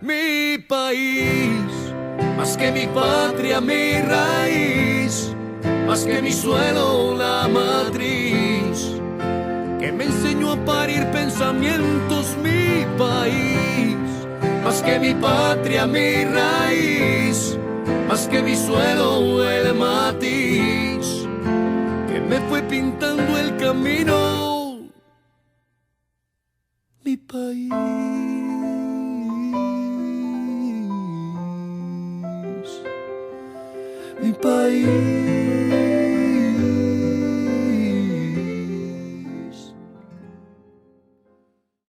mi país, más que mi patria, mi raíz, más que mi suelo, la matriz, que me enseñó a parir pensamientos, mi país, más que mi patria, mi raíz, más que mi suelo, el matiz, que me fue pintando el camino, mi país, mi país.